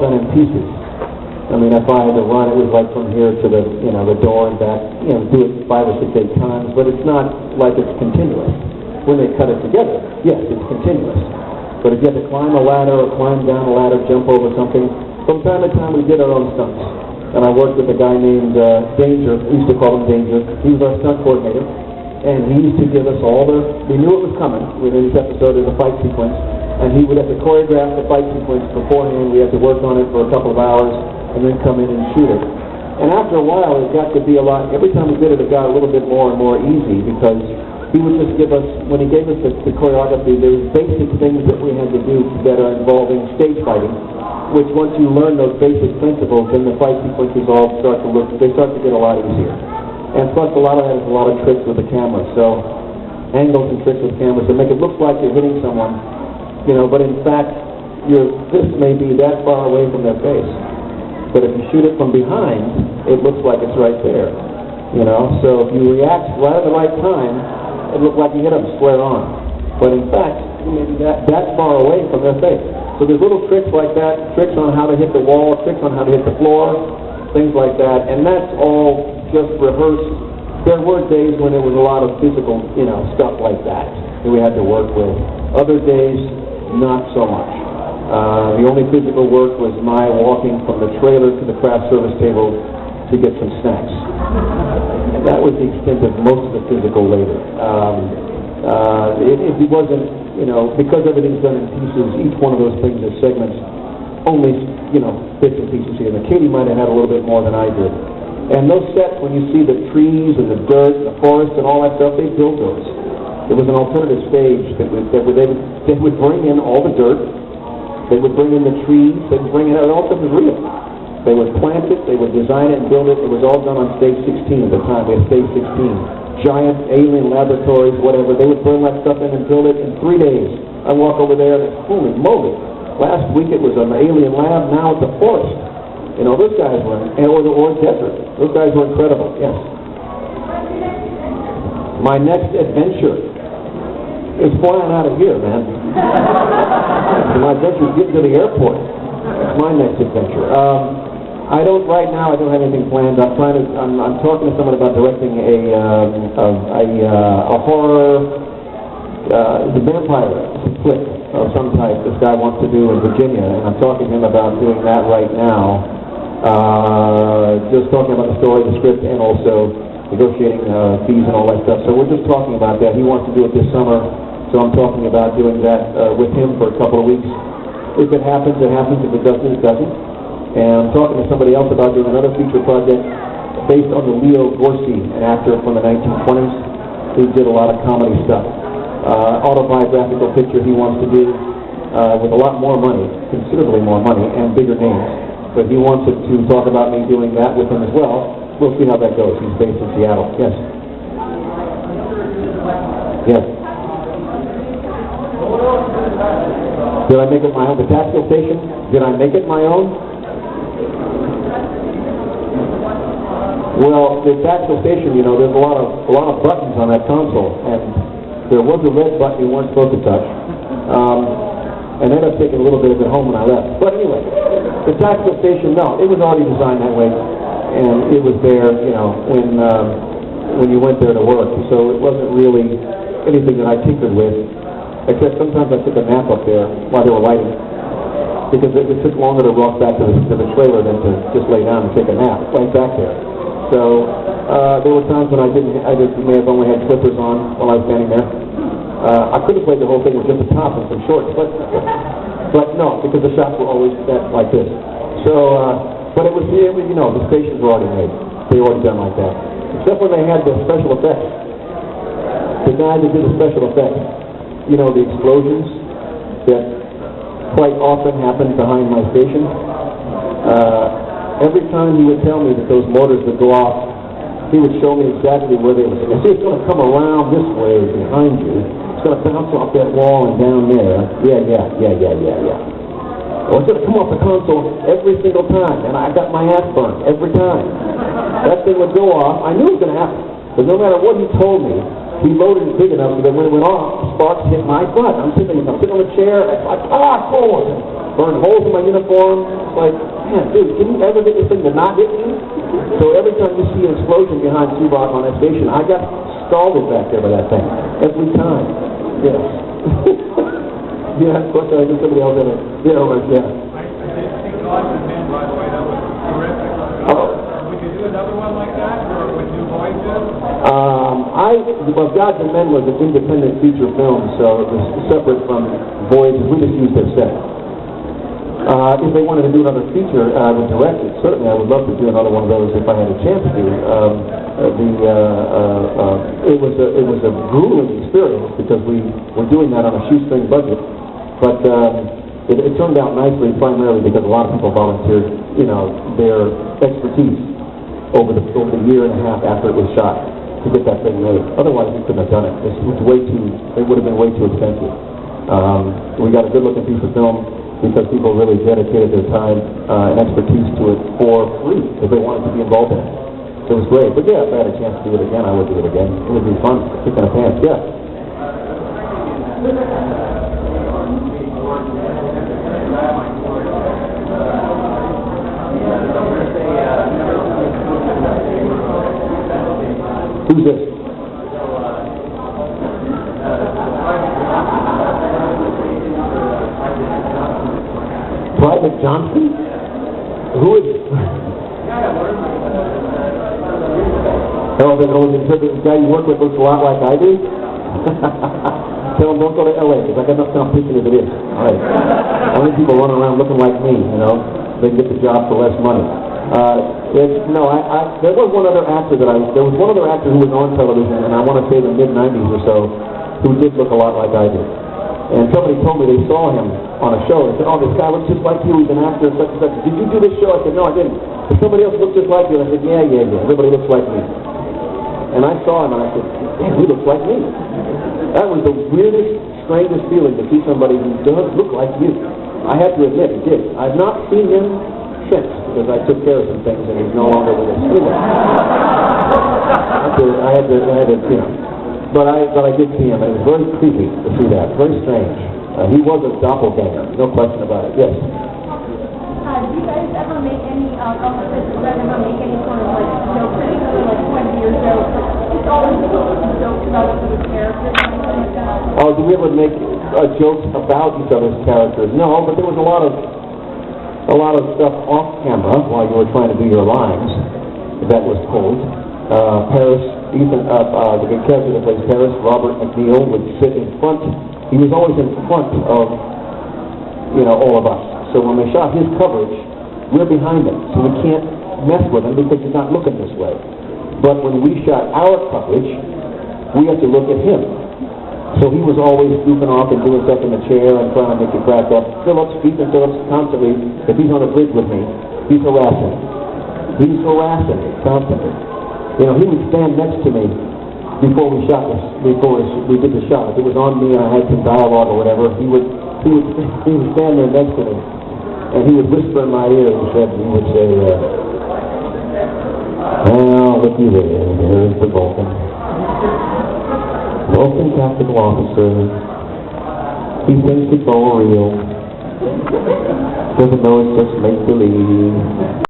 done in pieces. I mean, if I had to run, it was like from here to the, the door and back, do it 5 or 6, 8 times, but it's not like it's continuous. When they cut it together, yes, it's continuous. But if you had to climb a ladder or climb down a ladder, jump over something, from time to time we did our own stunts. And I worked with a guy named Danger. We used to call him Danger. He was our stunt coordinator. And he used to give us we knew it was coming. Within each episode there's a fight sequence. And he would have to choreograph the fight sequence beforehand. We had to work on it for a couple of hours and then come in and shoot it. And after a while it got to be a lot, every time we did it, it got a little bit more and more easy because he would just give us, when he gave us the choreography, there was basic things that we had to do that are involving stage fighting, which once you learn those basic principles, then the fight sequences all start to get a lot easier. And plus a lot of that is a lot of tricks with the camera, so angles and tricks with cameras that make it look like you're hitting someone, but in fact, this may be that far away from their face. But if you shoot it from behind, it looks like it's right there, So if you react right at the right time, it looks like you hit them square on. But in fact, maybe that far away from their face. So there's little tricks like that, tricks on how to hit the wall, tricks on how to hit the floor, things like that. And that's all just rehearsed. There were days when there was a lot of physical, stuff like that we had to work with. Other days, not so much. The only physical work was my walking from the trailer to the craft service table to get some snacks. And that was the extent of most of the physical labor. It wasn't, because everything's done in pieces, each one of those things is segments, only, bits and pieces here. And Katie might have had a little bit more than I did. And those sets, when you see the trees and the dirt and the forest and all that stuff, they built those. There was an alternative stage they would bring in all the dirt, they would bring in the trees, they would bring in all stuff was real. They would plant it, they would design it and build it. It was all done on stage 16 at the time. We had stage 16. Giant alien laboratories, whatever. They would bring that stuff in and build it in 3 days. I walk over there and it's holy moly. Last week it was an alien lab, now it's a forest. Those guys were, or desert. Those guys were incredible, yes. My next adventure is flying out of here, man. My adventure is getting to the airport. That's my next adventure. Right now I don't have anything planned. I'm talking to someone about directing a horror, the vampire flick of some type this guy wants to do in Virginia, and I'm talking to him about doing that right now. Just talking about the story, the script, and also negotiating fees and all that stuff. So we're just talking about that. He wants to do it this summer, so I'm talking about doing that with him for a couple of weeks. If it happens, it happens. If it doesn't, it doesn't. And I'm talking to somebody else about doing another feature project based on the Leo Gorcey, an actor from the 1920s who did a lot of comedy stuff. Autobiographical picture he wants to do with a lot more money, considerably more money, and bigger names. But he wants to talk about me doing that with him as well. We'll see how that goes. He's based in Seattle. Yes. Yes. Did I make it my own? The tactical station? Did I make it my own? Well, the tactical station, there's a lot of buttons on that console, and there was a red button you weren't supposed to touch. And I ended up taking a little bit of it home when I left. But anyway, the tactical station, no, it was already designed that way, and it was there, when you went there to work. So it wasn't really anything that I tinkered with, except sometimes I took a nap up there while they were lighting, because it took longer to walk back to the trailer than to just lay down and take a nap right back there. So there were times when I may have only had slippers on while I was standing there. I could have played the whole thing with just a top and some shorts, but no, because the shots were always set like this. So, but it was the stations were already made. They were already done like that. Except when they had the special effects. The guy that did the special effects, the explosions that quite often happened behind my station. Every time he would tell me that those motors would go off, he would show me exactly where they were. See, it's going to come around this way behind you. It's going to bounce off that wall and down there. Yeah. Well, it's going to come off the console every single time, and I got my ass burnt every time. That thing would go off. I knew it was going to happen, but no matter what he told me, he loaded it big enough so that when it went off, the sparks hit my butt. I'm sitting on the chair, and it's like, cool. burn holes in my uniform. It's like, man, dude, can you ever get this thing to not hit you? So every time you see an explosion behind Tuvok on that station, I got scalded back there by that thing. Every time. Yes. Yeah, of course, I think somebody else in it. Yeah, right, yeah. I think Gods and Men, by the way, that was terrific. Oh. Would you do another one like that, or would you voice it? Well, Gods and Men was an independent feature film, so it was separate from Voyages. We just used their set. If they wanted to do another feature, I would direct it. Certainly, I would love to do another one of those if I had a chance to. It was a grueling experience because we were doing that on a shoestring budget, but it turned out nicely primarily because a lot of people volunteered, their expertise over the year and a half after it was shot to get that thing made. Otherwise, we couldn't have done it. It would have been way too expensive. We got a good-looking piece of film because people really dedicated their time and expertise to it for free if they wanted to be involved in it. It was great. But yeah, if I had a chance to do it again, I would do it again. It would be fun, kicking a pants, yeah. Who's this? Private Johnson? Who is it? The guy you work with looks a lot like I do? Tell him don't go to LA because I got enough competition as it is. All right. Only people running around looking like me, they get the job for less money. There was one other actor who was on television, and I want to say the mid-90s or so, who did look a lot like I did. And somebody told me they saw him on a show. They said, oh, this guy looks just like you. He's an actor, such and such. Did you do this show? I said, no, I didn't. But somebody else looks just like you. And I said, yeah. Everybody looks like me. And I saw him, and I said, damn, he looks like me. That was the weirdest, strangest feeling to see somebody who does look like you. I have to admit, it did. I've not seen him since, because I took care of some things, and he's no longer with us. Anyway, I had to, But I did see him, and it was very creepy to see that. Very strange. He was a doppelganger, no question about it. Yes? Do you guys ever make any, sort of like jokes, particularly like 20-year jokes? It's always jokes about each other's characters and anything like that? Oh, did we ever make jokes about each other's characters? No, but there was a lot of stuff off camera while you were trying to do your lines that was pulled. Paris, the character that plays Paris, Robert McNeil, would sit in front. He was always in front of, all of us. So when they shot his coverage, we're behind him. So we can't mess with him because he's not looking this way. But when we shot our coverage, we have to look at him. So he was always goofing off and doing stuff in the chair and trying to make you crack up. Ethan Phillips constantly, if he's on a bridge with me, he's harassing. He's harassing me constantly. He would stand next to me before we shot this, before we did the shot. If it was on me and I had some dialogue or whatever, he would stand there next to me, and he would whisper in my ear he would say, well, looky there's the Vulcan. Vulcan tactical officer. He thinks it's all real. Doesn't know it's just make-believe.